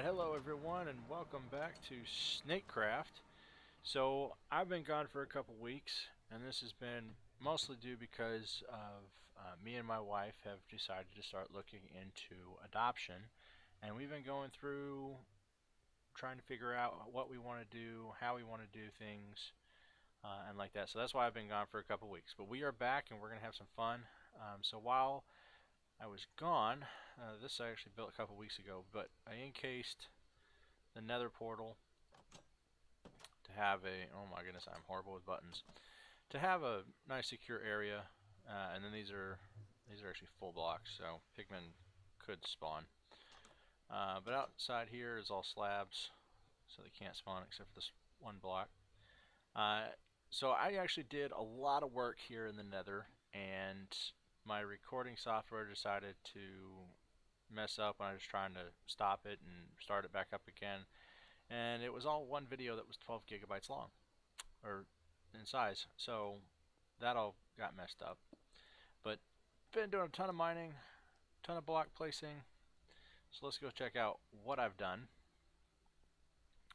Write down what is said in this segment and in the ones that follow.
Alright, hello everyone and welcome back to SnakeCraft. So, I've been gone for a couple weeks, and this has been mostly due because of me and my wife have decided to start looking into adoption. And we've been going through trying to figure out what we want to do, how we want to do things, and like that. So that's why I've been gone for a couple weeks. But we are back and we're going to have some fun. So while I was gone, this I actually built a couple weeks ago, but I encased the nether portal to have a, oh my goodness, I'm horrible with buttons, to have a nice secure area. And then these are actually full blocks, so pigmen could spawn. But outside here is all slabs, so they can't spawn except for this one block. So I actually did a lot of work here in the nether, and my recording software decided to mess up when I was trying to stop it and start it back up again. And it was all one video that was 12 gigabytes long, or in size. So that all got messed up. But been doing a ton of mining, ton of block placing. So let's go check out what I've done.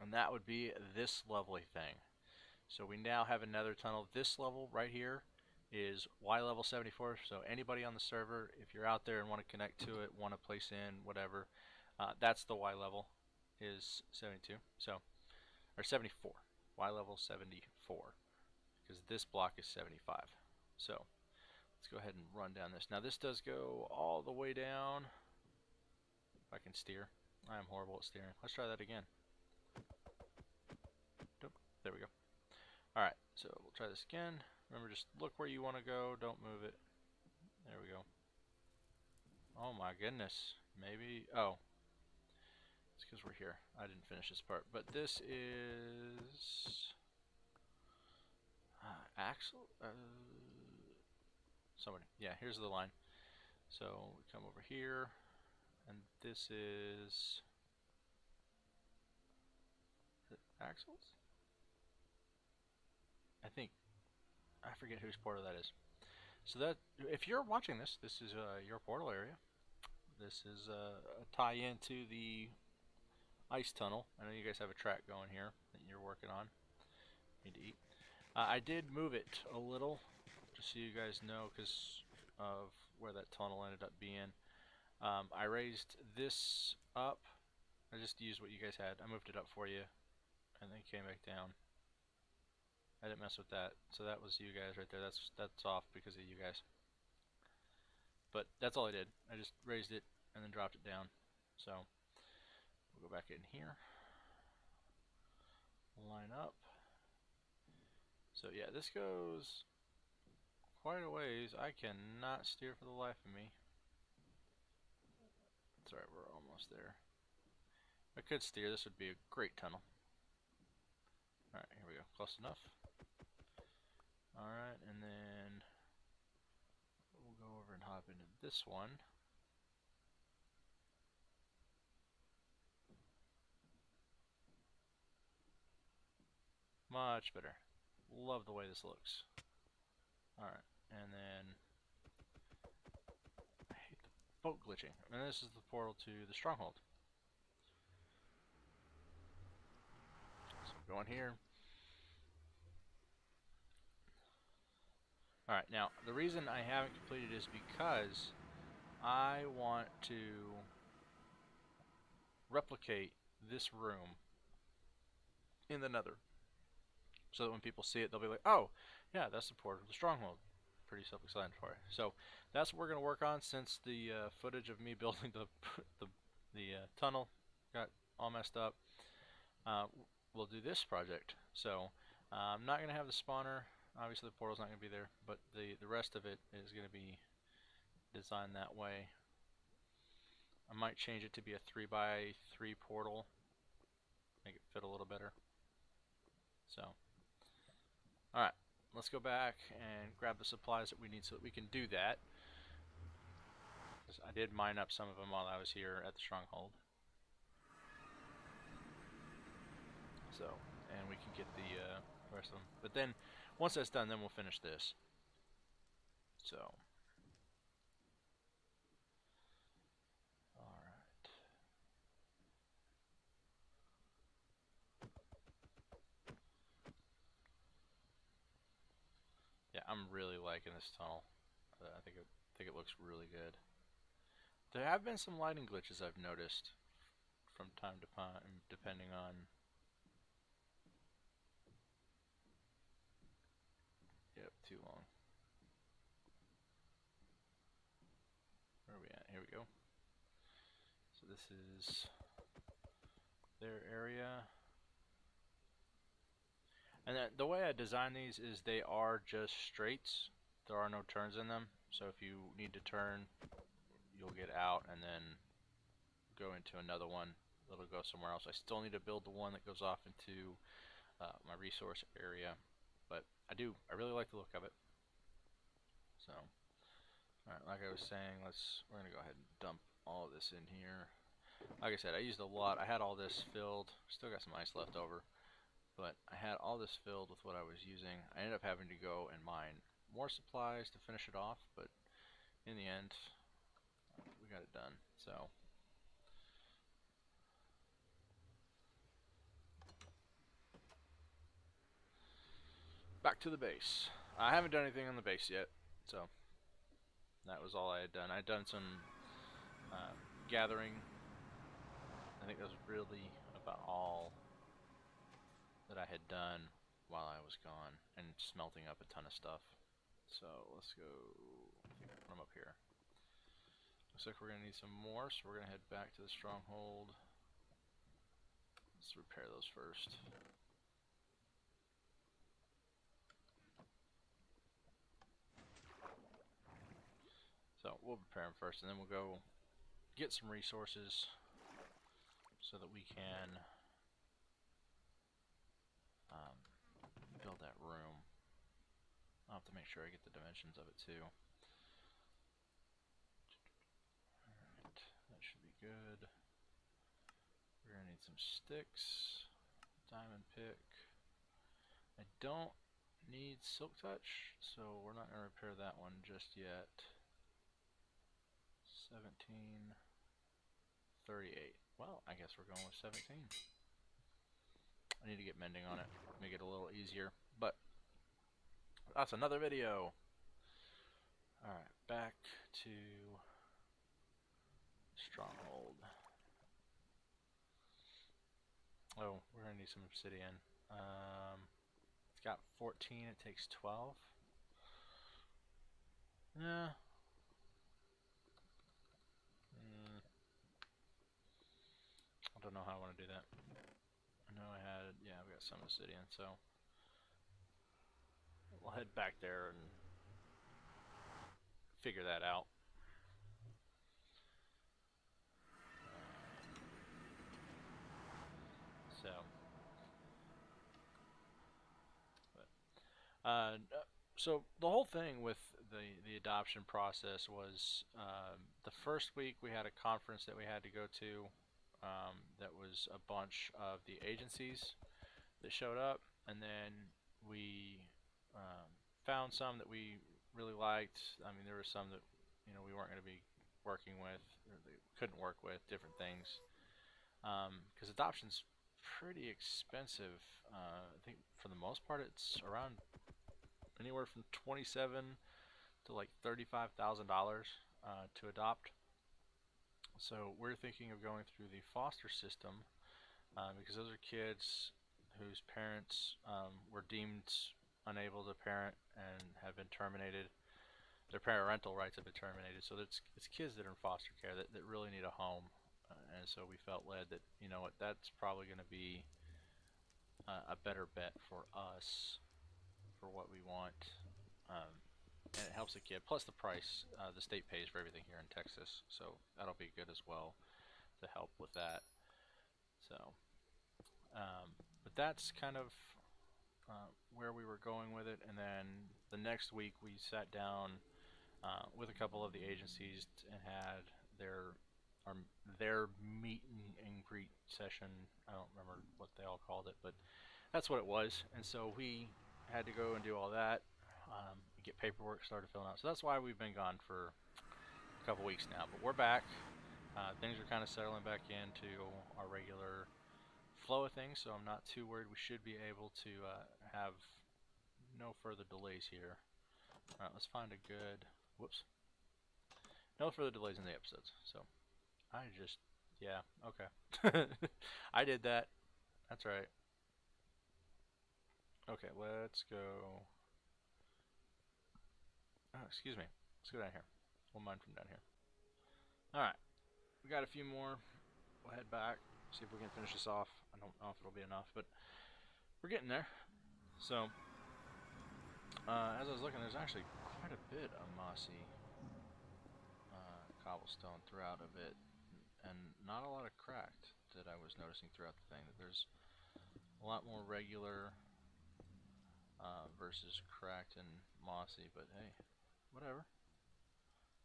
And that would be this lovely thing. So we now have a nether tunnel. This level right here is Y level 74. So anybody on the server, if you're out there and want to connect to it, want to place in whatever, that's the Y level is 72. So, or 74. Y level 74. Because this block is 75. So let's go ahead and run down this. Now this does go all the way down. If I can steer. I am horrible at steering. Let's try that again. Nope. There we go. Alright, so we'll try this again. Remember, just look where you want to go. Don't move it. There we go. Oh my goodness. Maybe... Oh. It's because we're here. I didn't finish this part. But this is... Axel? Somebody. Yeah, here's the line. So we come over here. And this is... Is it Axel's? I forget whose portal that is. So that, if you're watching this, this is your portal area. This is a tie-in to the ice tunnel. I know you guys have a track going here that you're working on. Need to eat. I did move it a little, just so you guys know, because of where that tunnel ended up being. I raised this up. I just used what you guys had. I moved it up for you, and then came back down. I didn't mess with that, so that was you guys right there. That's off because of you guys. But that's all I did. I just raised it and then dropped it down. So we'll go back in here. Line up. So yeah, this goes quite a ways. I cannot steer for the life of me. That's alright, we're almost there. If I could steer, this would be a great tunnel. Alright, here we go. Close enough. Alright, and then we'll go over and hop into this one. Much better. Love the way this looks. Alright, and then I hate the boat glitching. And this is the portal to the stronghold. So go in here. Alright, now the reason I haven't completed is because I want to replicate this room in the nether. So that when people see it, they'll be like, oh, yeah, that's the portal to the stronghold. Pretty self-explanatory. So that's what we're going to work on, since the footage of me building the tunnel got all messed up. We'll do this project. So I'm not going to have the spawner. Obviously the portal's not going to be there, but the rest of it is going to be designed that way. I might change it to be a 3x3 portal, make it fit a little better. So, alright, let's go back and grab the supplies that we need so that we can do that. I did mine up some of them while I was here at the stronghold. So, and we can get the rest of them. But then, once that's done, then we'll finish this. So, alright. I'm really liking this tunnel. I think it looks really good. There have been some lighting glitches I've noticed from time to time, depending on. Yep, too long. Where are we at? Here we go. So this is their area. And the way I design these is they are just straights. There are no turns in them. So if you need to turn, you'll get out and then go into another one. It'll go somewhere else. I still need to build the one that goes off into my resource area. But I really like the look of it. So, alright, like I was saying, we're gonna go ahead and dump all of this in here. Like I said, I used a lot. I had all this filled. Still got some ice left over. But I had all this filled with what I was using. I ended up having to go and mine more supplies to finish it off, but in the end, we got it done. So, back to the base. I haven't done anything on the base yet, so that was all I had done. I had done some gathering. I think that was really about all that I had done while I was gone, and smelting up a ton of stuff. So let's go. I'm up here. Looks like we're gonna need some more, so we're gonna head back to the stronghold. Let's repair those first. So we'll repair them first, and then we'll go get some resources so that we can build that room. I'll have to make sure I get the dimensions of it too. Alright, that should be good. We're gonna need some sticks, diamond pick. I don't need silk touch, so we're not gonna repair that one just yet. 1738. Well, I guess we're going with 17. I need to get mending on it, make it a little easier, but that's another video. Alright, back to stronghold. Oh, we're gonna need some obsidian. It's got 14, it takes 12. Yeah. I don't know how I want to do that. I know yeah, we got some obsidian, so we'll head back there and figure that out. So the whole thing with the adoption process was the first week we had a conference that we had to go to. That was a bunch of the agencies that showed up, and then we found some that we really liked. I mean, there were some that we weren't going to be working with, or they couldn't work with, different things. Because adoption's pretty expensive. I think for the most part it's around anywhere from 27 to like $35,000 to adopt. So we're thinking of going through the foster system because those are kids whose parents were deemed unable to parent and have been terminated. Their parental rights have been terminated. So it's kids that are in foster care that really need a home. And so we felt led that, you know what, that's probably going to be a better bet for us for what we want. And it helps the kid. Plus the price, the state pays for everything here in Texas. So that'll be good as well to help with that. So, but that's kind of where we were going with it. And then the next week we sat down with a couple of the agencies and had their meet and greet session. I don't remember what they all called it, but that's what it was. And so we had to go and do all that, get paperwork started filling out. So that's why we've been gone for a couple weeks now. But we're back. Things are kind of settling back into our regular flow of things, so I'm not too worried. We should be able to have no further delays here. Alright, let's find a good... Whoops. No further delays in the episodes. So, I just... Yeah, okay. I did that. That's right. Okay, let's go... Oh, excuse me. Let's go down here. We'll mine from down here. Alright. We got a few more. We'll head back. See if we can finish this off. I don't know if it'll be enough, but we're getting there. So, as I was looking, there's actually quite a bit of mossy cobblestone throughout of it, and not a lot of cracked that I was noticing throughout the thing. That there's a lot more regular versus cracked and mossy, but hey, whatever.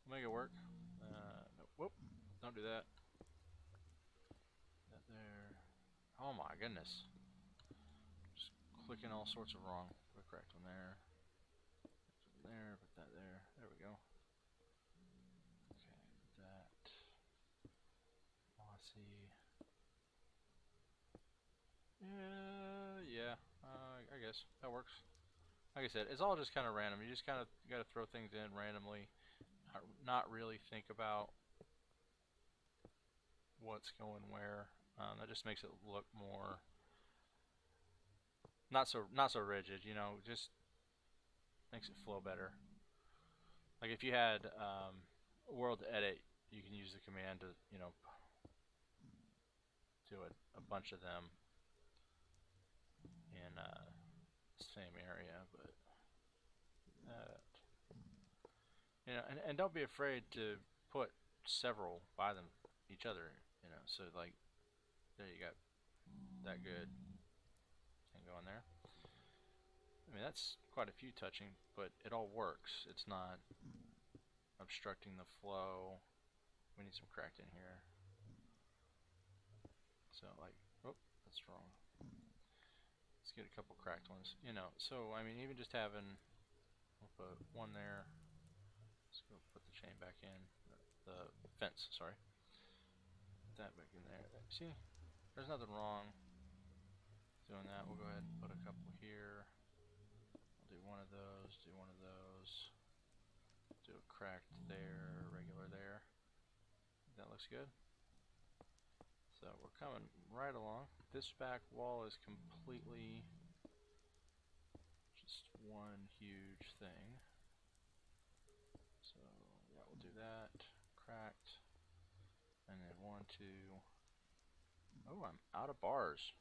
We'll make it work. No, whoop! Don't do that. That there. Oh my goodness! Just clicking all sorts of wrong. Put a cracked one there. There, put that there. There we go. Okay, that mossy. Yeah. I guess that works. Like I said, it's all just kind of random. You just kind of got to throw things in randomly, not really think about what's going where. That just makes it look more not so rigid. You know, just makes it flow better. Like if you had world edit, you can use the command to do a bunch of them in same area, but and don't be afraid to put several by them each other. So like there you got that good thing going there. I mean that's quite a few touching, but it all works. It's not obstructing the flow. We need some cracked in here. So like, oh, that's wrong. Let's get a couple cracked ones. So I mean, even just having, we'll put one there. Let's go put the chain back in. The fence, sorry. Put that back in there. See, there's nothing wrong doing that. We'll go ahead and put a couple here. I'll do one of those. Do one of those. Do a cracked there, regular there. That looks good. So we're coming right along. This back wall is completely just one huge thing. So yeah, we'll do that. Cracked. And then 1, 2. Oh, I'm out of bars.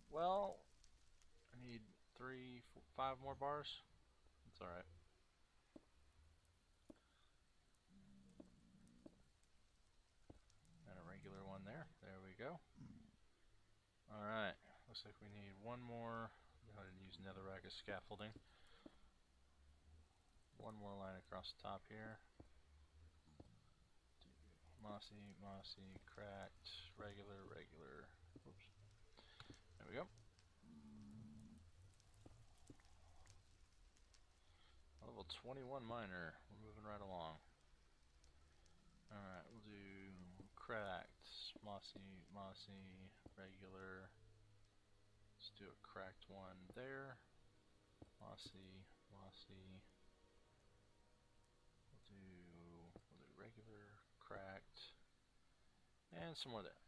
Well, I need 3, 4, 5 more bars. That's alright. And a regular one there. There we go. Alright. Looks like we need one more. Go ahead and use netherrack as scaffolding. One more line across the top here. Mossy, mossy, cracked, regular, regular. Oops. There we go. Level 21 miner. We're moving right along. Alright, we'll do cracked, mossy, mossy, regular. Let's do a cracked one there. Mossy, mossy. We'll do regular, cracked, and some more there.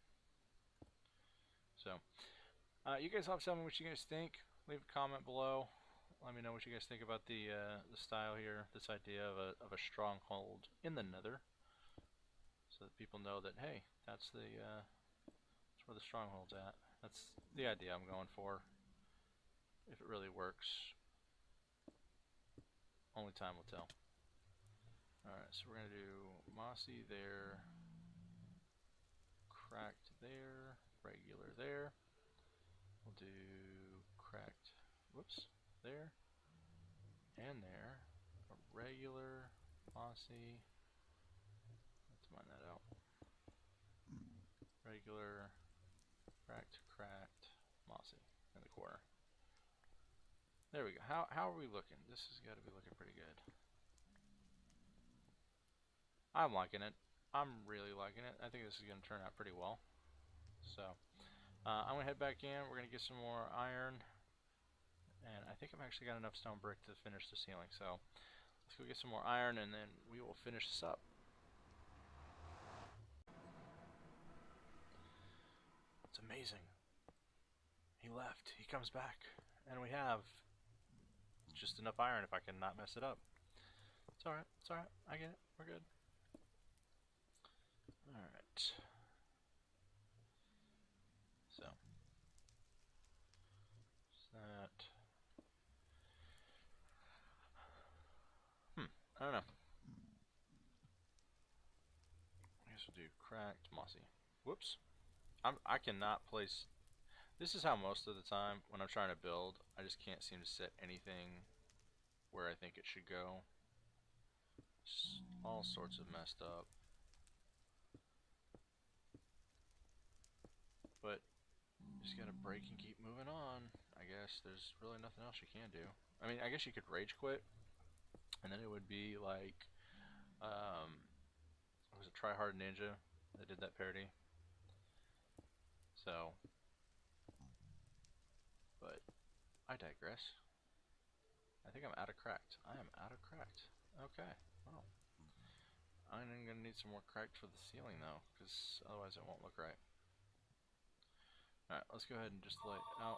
So, you guys have to tell me what you guys think. Leave a comment below. Let me know what you guys think about the style here, this idea of a stronghold in the nether, so that people know that hey, that's that's where the stronghold's at. That's the idea I'm going for. If it really works, only time will tell. Alright, so we're gonna do mossy there, cracked there, regular there. We'll do cracked, whoops, there, and there, a regular, mossy, let's mine that out, regular, cracked, cracked, mossy, in the corner. There we go. How are we looking? This has got to be looking pretty good. I'm liking it. I'm really liking it. I think this is going to turn out pretty well. So, I'm going to head back in. We're going to get some more iron. And I think I've actually got enough stone brick to finish the ceiling, so let's go get some more iron and then we will finish this up. It's amazing. He left. He comes back. And we have just enough iron if I can not mess it up. It's alright. It's alright. I get it. We're good. Alright. So. That. I don't know. I guess we'll do cracked mossy. Whoops. I cannot place. This is how most of the time when I'm trying to build, I just can't seem to set anything where I think it should go. Just all sorts of messed up. But you just gotta break and keep moving on. I guess there's really nothing else you can do. I mean, I guess you could rage quit, and then it would be like, was it Try Hard Ninja that did that parody? So, but I digress. I think I'm out of cracked. I am out of cracked. Okay, well, I'm gonna need some more cracked for the ceiling though, because otherwise it won't look right. Alright, let's go ahead and just lay out.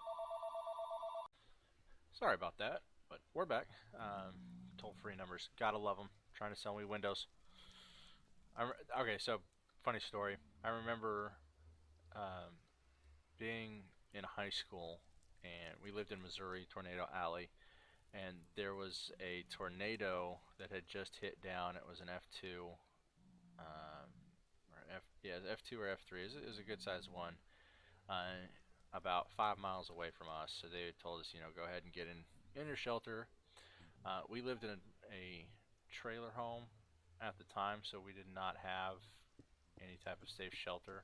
Sorry about that, but we're back. Toll-free numbers, gotta love them. Trying to sell me Windows. Okay, so funny story. I remember being in high school, and we lived in Missouri, Tornado Alley, and there was a tornado that had just hit down. It was an F2, F2 or F3. It was a good sized one. About 5 miles away from us, so they told us, you know, go ahead and get in your shelter. We lived in a trailer home at the time, so we did not have any type of safe shelter.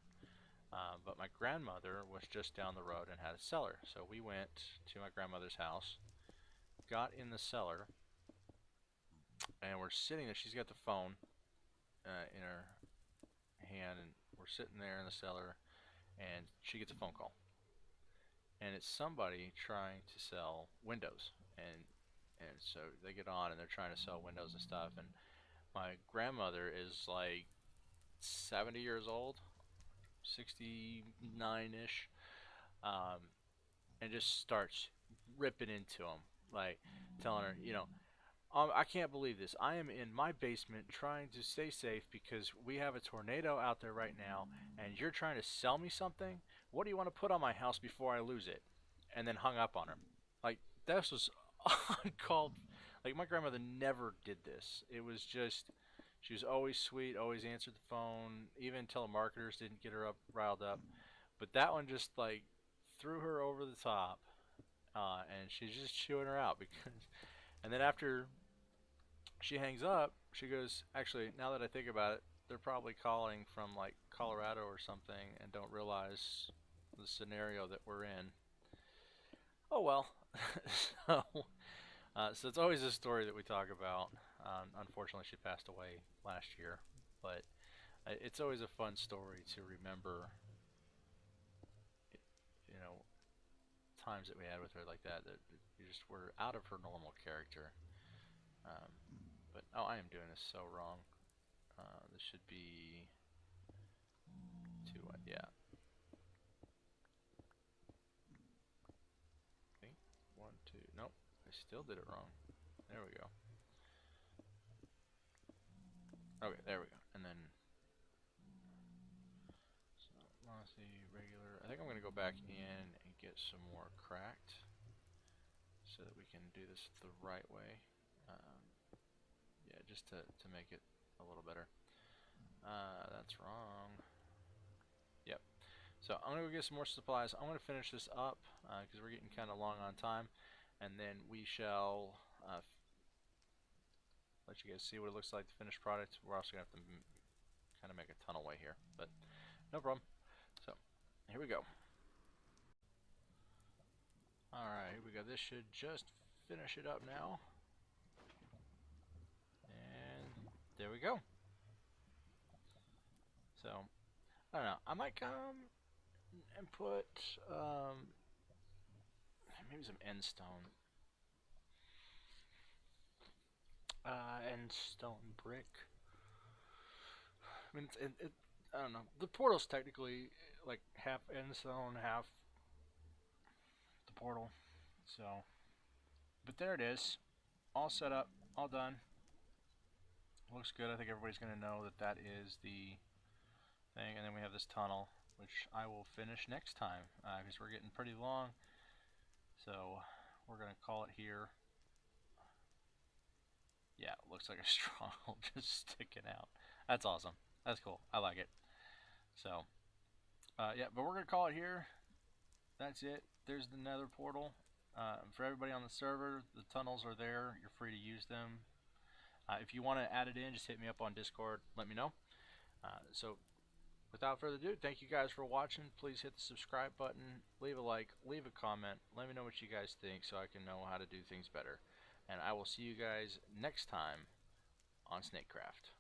But my grandmother was just down the road and had a cellar, so we went to my grandmother's house, got in the cellar, and we're sitting there. She's got the phone in her hand, and we're sitting there in the cellar, and she gets a phone call. And it's somebody trying to sell windows, and so they get on and they're trying to sell windows and stuff, and my grandmother is like 70 years old, 69-ish, and just starts ripping into them, like telling her, you know, I can't believe this. I am in my basement trying to stay safe because we have a tornado out there right now, and you're trying to sell me something? What do you want to put on my house before I lose it? And then hung up on her. Like, this was uncalled. Like, my grandmother never did this. It was just, she was always sweet, always answered the phone. Even telemarketers didn't get her riled up. But that one just, like, threw her over the top. And she's just chewing her out because. And then after she hangs up, she goes, actually, now that I think about it, they're probably calling from like Colorado or something and don't realize the scenario that we're in. Oh well. So it's always a story that we talk about. Unfortunately, she passed away last year, but it's always a fun story to remember, you know, times that we had with her like that, that you just were out of her normal character. Um, but oh, I am doing this so wrong. This should be two. Yeah. I think 1, 2. Nope, I still did it wrong. There we go. Okay, there we go. And then so mossy regular. I think I'm gonna go back in and get some more cracked so that we can do this the right way. Yeah, just to make it a little better. That's wrong. Yep. So I'm gonna go get some more supplies. I'm gonna finish this up because we're getting kind of long on time, and then we shall let you guys see what it looks like, the finished product. We're also gonna have to kind of make a tunnel way here, but no problem. So here we go. All right, here we go. This should just finish it up now, and there we go. So I don't know. I might come and put maybe some end stone. and stone brick. I mean, I don't know. The portal's technically like half end stone, half the portal. So, but there it is, all set up, all done. Looks good. I think everybody's gonna know that that is the thing, and then we have this tunnel, which I will finish next time because we're getting pretty long. So we're gonna call it here. Yeah, it looks like a stronghold just sticking out. That's awesome. That's cool. I like it. So, yeah, but we're gonna call it here. That's it. There's the nether portal. For everybody on the server, the tunnels are there. You're free to use them. If you want to add it in, just hit me up on Discord. Let me know. So, without further ado, thank you guys for watching. Please hit the subscribe button, leave a like, leave a comment. Let me know what you guys think so I can know how to do things better. And I will see you guys next time on SnakeCraft.